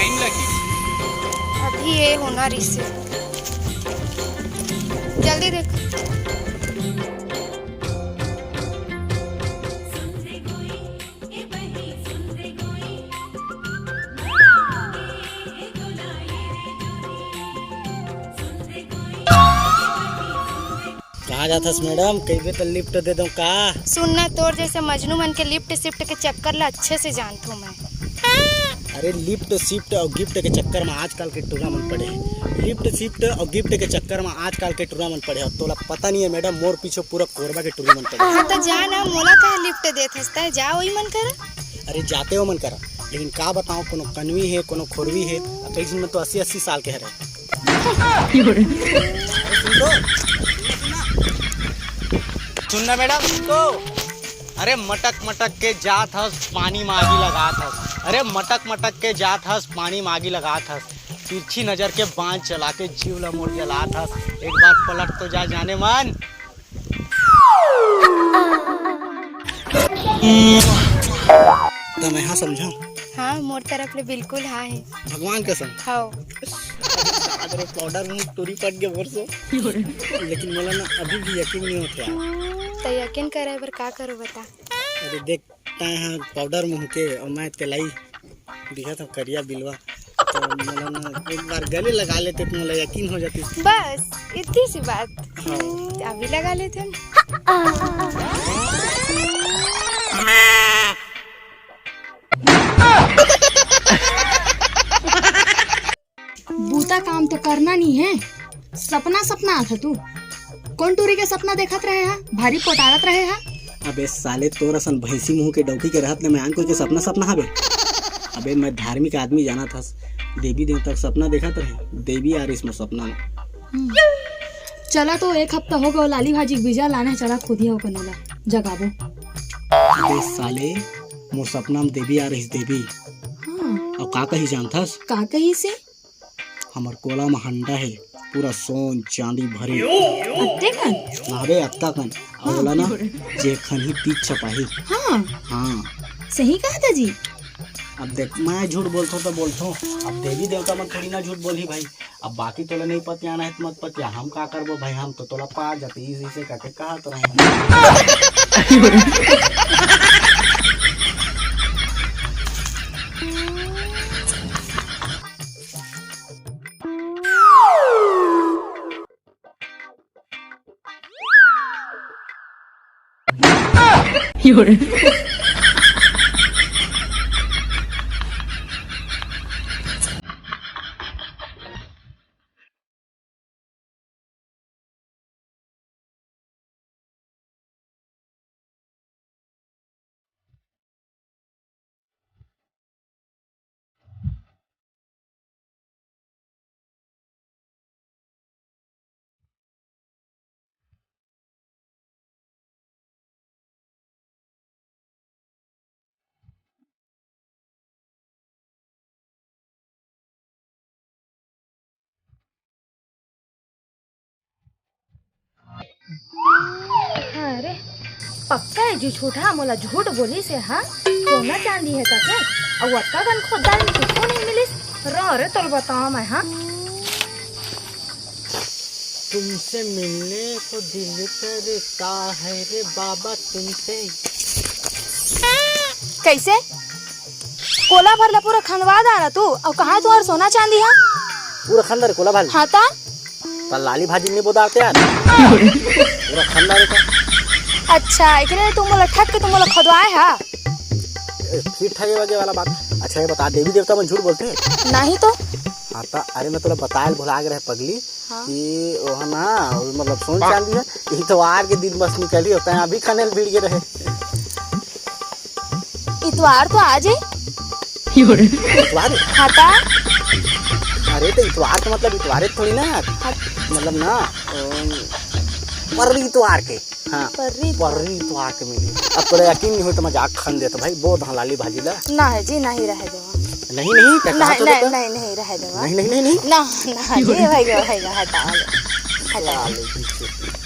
Time लगी। अभी ये होना रिसीव, जल्दी देख। कहाँ जाथस मैडम? कई बेर तो लिफ्ट दे दो का। सुनना, तोर जैसे मजनू मन के लिफ्ट शिफ्ट के चक्कर ला अच्छे से जानता हूँ मैं। अरे लिफ्ट शिफ्ट और गिफ्ट के चक्कर में आजकल के टूर्नामेंट पड़े हैं। लिफ्ट शिफ्ट और गिफ्ट के चक्कर में आजकल के टूर्नामेंट पड़े हैं। तोला पता नहीं है मैडम, मोर पीछे पूरा कोरबा के टूर्नामेंट पड़े। हाँ तो जा ना, मोला का लिफ्ट देत हस्ता है, जा वही मन कर। अरे जाते हो मन करा, लेकिन का बताऊँ, कोनो कनवी है कोनो खोरवी है, तो इसमें तो 80-80 साल के है। सुनना मैडम तो, अरे मटक मटक के जात हस पानी मागी लगात हस। अरे मटक मटक के जात हस पानी मागी लगात हस। तिरछी नजर के बांध चला के जीव ला मोड़ जलात हस। एक बार पलट तो जा जाने मन। तो मैं हाँ समझाऊं? हाँ, मोर तरफ ले बिल्कुल हाँ है। भगवान कसम। हाँ। अरे पाउडर मुंह टूरी पट गया बरसों, लेकिन मोला ना अभी भी यकीन नहीं होता। तो यकीन करे पर का करो बता। अरे देखता है पाउडर मुंह के और मैं तेलाई दिखा था करिया बिलवा, तो मोला ना एक बार गले लगा लेते तो मोला यकीन हो जाती। बस इतनी सी बात। हाँ। अभी लगा लेते हैं। बूता काम तो करना नहीं है, सपना सपना आता तू। कौन टूरी के सपना देखत रहे हा? भारी पोटारत रहे हा? अबे साले तोर असन भैंसी मुंह के डौकी के रहत ले मैं आन कोई के सपना सपना हबे। अबे मैं धार्मिक आदमी जाना था, देवी देवता सपना देखत रहे, देवी आ रही इसमें सपना में। चला तो एक हफ्ता हो गया, लाली भाजी बीजा लाने चला खुद ही हो कनोला जगाबो। अबे साले मोर सपना में देवी आ रही, देवी। हाँ। और का कही जानथस? का कही से? हमर कोला में हंडा है, पूरा सोन चांदी भरे। अत्ते कन? नाबे अत्ता कन। और बोला ना जे खनी पीछ छपाही। हाँ हाँ सही कहा था जी। अब देख, मैं झूठ बोलता हूँ तो बोलता हूँ, अब देवी देवता में थोड़ी ना झूठ बोली भाई। अब बाकी तोला नहीं पतिया ना है तो मत पतिया, हम का करबो भाई, हम तो तोला पा जाते इसे करके कहा तो रहे। अरे पक्का है जी झूठा, मोला झूठ बोली से। हाँ सोना चांदी है काके और अक्का गन खोदाई में किसको नहीं मिलिस। रे तो बताओ मैं। हाँ तुमसे मिलने को दिल करता है रे बाबा तुमसे। कैसे कोला भरला पूरा खनवा दा ना तू। और कहाँ तुम्हारा सोना चांदी है? पूरा खंडर कोला भाल। हाँ ता लाली भाजी नहीं बोदाते यार। पूरा खंडर का। अच्छा इकरे तुम मोला ठग के तुम मोला खदवाए हा? फिर ठगे वगे वाला बात। अच्छा ये बता, देवी देवता में झूठ बोलते हैं? नहीं तो। हाँ तो अरे मैं तुला बतायल भुला गए पगली। हाँ? कि वो ना मतलब सोन चांदी है, इतवार के दिन बस निकली होता है, अभी खनेल भीड़ के रहे। इतवार तो आज है। इतवार? हाँ ता? अरे तो इतवार का मतलब इतवारे थोड़ी ना यार। हाँ। मतलब ना पर्री इतवार के। हाँ पर्री इतवार के मिली। अब तो यकीन नहीं हो तो मजाक खन देता भाई, बहुत लाली भाजी ला। ना है जी, नहीं रह जाओ। नहीं नहीं नहीं नहीं नहीं नहीं रह जाओ। नहीं नहीं नहीं नहीं ना ना जी भाई हटा हटा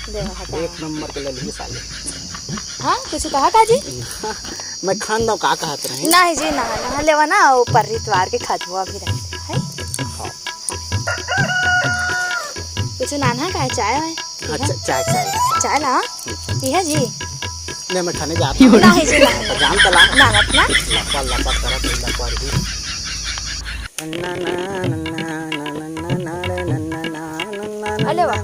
दे हटा। एक नंबर के लली साले। हाँ कुछ कहा का जी? मैं खान दो का कहते रहे। नहीं जी ना ना लेवा ना, ऊपर इतवार के खतवा भी रहे। कुछ नाना का चाय है? अच्छा चाय चाय चाय ला यह जी नहीं मैं खाने जाता हूँ नहीं जी जान तला ना अपना लपा लपा करा तो लपा रही ना ना ना ना ना ना ना ना अरे वाह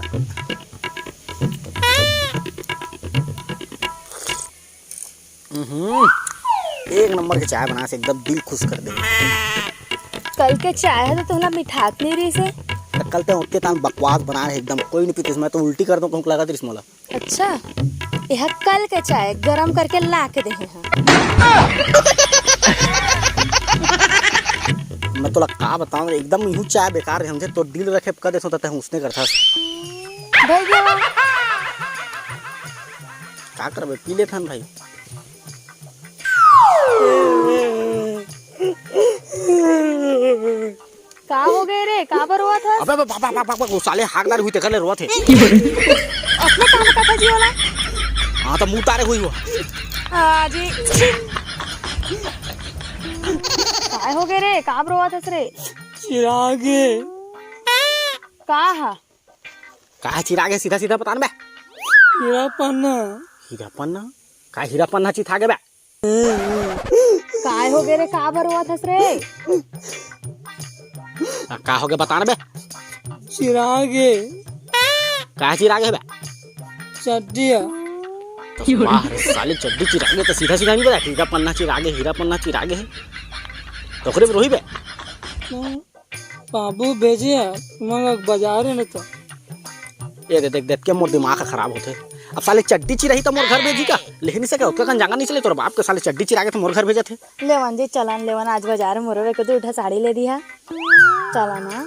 एक नंबर की चाय बना से एकदम दिल खुश कर दे। कल के चाय है तो तुमला मिठात नहीं रही से कल तो उठते टाइम बकवास बना रहे एकदम कोई नहीं पीते मैं तो उल्टी कर दूं कहूं लगा तेरी मोला। अच्छा यह कल के चाय गरम करके ला के दे हैं मैं तो का बताऊं एकदम यूं चाय बेकार है समझे तो दिल रखे कर देसो तते उसने करता भैया का करबे पी ले थन भाई। का हो गए रे का बर हुआ था? अबे बाबा वो साले हाकदार हुई तेरे रोत है अपने काम का था जी वाला हां तो मुंह तारे हुई वो हां जी काय हो गए रे का बर हुआ था रे? चिराग का हा का चिराग सीधा सीधा बता ना बे हीरा पन्ना का हीरा पन्ना ची था गे बे काय हो गए रे का बर हुआ था रे? का हो गया बता ना बे चिराग का चिराग है बे चड्डिया तो वाह रे साले चड्डी चिराग तो सीधा सीधा नहीं बता हीरा पन्ना चिराग है तो करे रोही बे बाबू भेजे तुम्हारा बाजार है ना तो ये देख देख के मोर दिमाग खराब होते अब साले चड्डी चिराही तो मोर घर भेजी का ले नहीं सके उसका जाना नहीं चले तोर बाप के साले चड्डी चिरा के तो मोर घर भेजे थे लेवन जी चलन लेवन आज बाजार में मोरे को तो उठा साड़ी ले दिया चला ना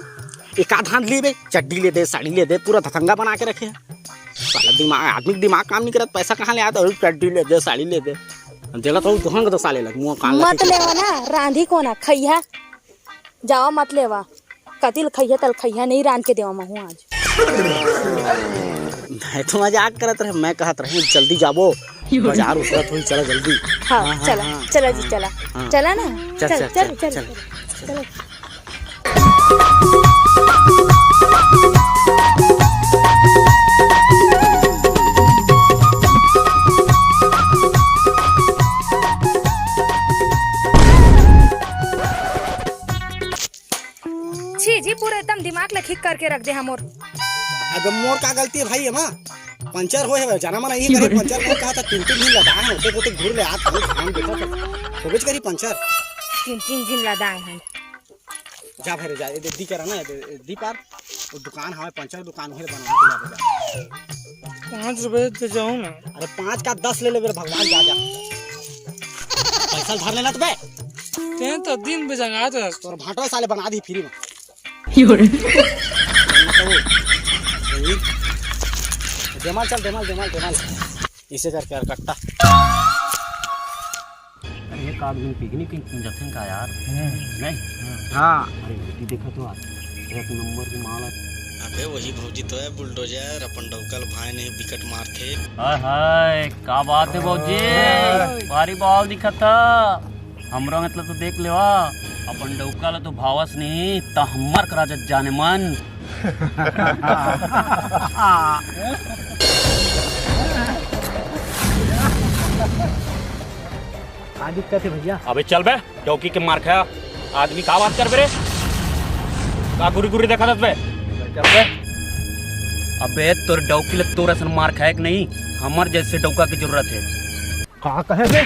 एक आध हाथ ले बे चड्डी ले दे साड़ी ले दे पूरा धतंगा बना के रखे साला दिमाग आदमी का दिमाग काम नहीं करत पैसा कहाँ ले आता और चड्डी ले दे साड़ी ले दे देला तो तुहंग तो साले लग मुंह कान मत लेवा ना रांधी को ना खैया जावा मत लेवा कतिल खैया तल खैया नहीं रांध के देवा महू आज मैं तो मजाक करत रहे मैं कहत रहे जल्दी जाबो बाजार उसरत हुई चला जल्दी हाँ चला चला जी चला चला ना चल चल चल चल छी जी पूरा एकदम दिमाग ला ठीक करके रख दे हमोर अब मोर का गलती है भाई हमा पंचर हो है जाना मना ये करे पंचर को कहा था तीन तीन दिन लगा है होते होते घूर ले हाथ हम देखा था सोच करी पंचर तीन दिन लदाए हैं जा फिर जा दी करा ना दी पार वो दुकान हमें पंचर दुकान होए बना के जा 5 रुपए तो जाऊँ ना अरे 5 का 10 ले ले मेरे भगवान जा जा पैसा धर लेना तो बे ते तो दिन पे जगा तो तोर भाटवा साले बना दी फ्री में देमाल चल देमाल इसे करके यार कट्टा एक आदमी पिकनिक जाते का यार नहीं हाँ अरे देखो तो आज एक नंबर की माल अबे वही भौजी तो है बुलडोजर अपन डौकल भाई ने विकट मार थे हाय हाय का बात है बाबूजी भारी बाल दिखा था हमरा मतलब तो देख लेवा अपन डौकल तो भावस नहीं त हमर करा जाने मन का दिक्कत है भैया अबे चल बे डौकी के मार खाया आदमी का बात कर बे का गुरी गुरी देखा बे चल बे अबे तोर डौकी ले तोरा सन मार खाए कि नहीं हमर जैसे डौका की जरूरत है का कहे बे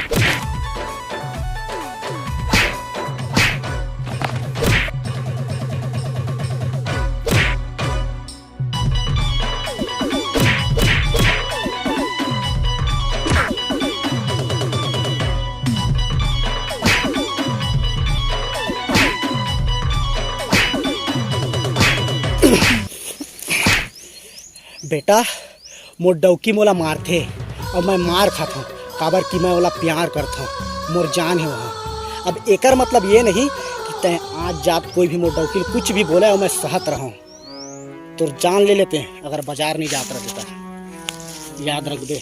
बेटा मोर डौकी मोला मारथे और मैं मार खात हूँ काबर कि मैं ओला प्यार करता हूँ मोर जान है वहाँ अब एकर मतलब ये नहीं कि तय आज जात कोई भी मोर डौकी कुछ भी बोले और मैं सहत रहूँ तो जान ले लेते हैं अगर बाजार नहीं जात रह देता याद रख दे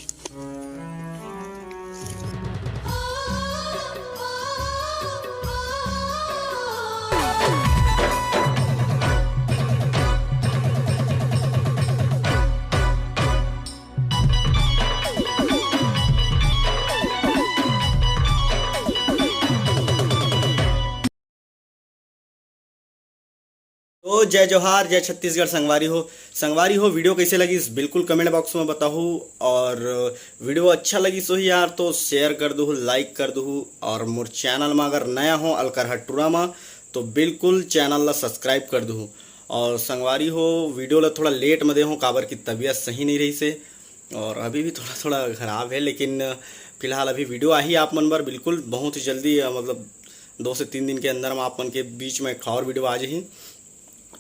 तो जय जोहार, जय छत्तीसगढ़। संगवारी हो वीडियो कैसे लगी बिल्कुल कमेंट बॉक्स में बताओ। और वीडियो अच्छा लगी सो ही यार तो शेयर कर दो, लाइक कर दो। और मोर चैनल में अगर नया हो अलकर हटूरा में तो बिल्कुल चैनल ला सब्सक्राइब कर दो। और संगवारी हो वीडियो ला थोड़ा लेट में दे हो काबर की तबीयत सही नहीं रही से और अभी भी थोड़ा ख़राब है, लेकिन फिलहाल अभी वीडियो आ ही आप मन पर बिल्कुल बहुत ही जल्दी, मतलब 2 से 3 दिन के अंदर में आप मन के बीच में एक और वीडियो आ जाही।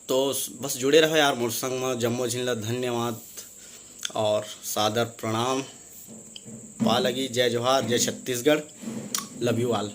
तो बस जुड़े रहो यार मोर संग में। जम्मो झिन ला धन्यवाद और सादर प्रणाम। पा लगी। जय जोहार, जय छत्तीसगढ़। Love you all.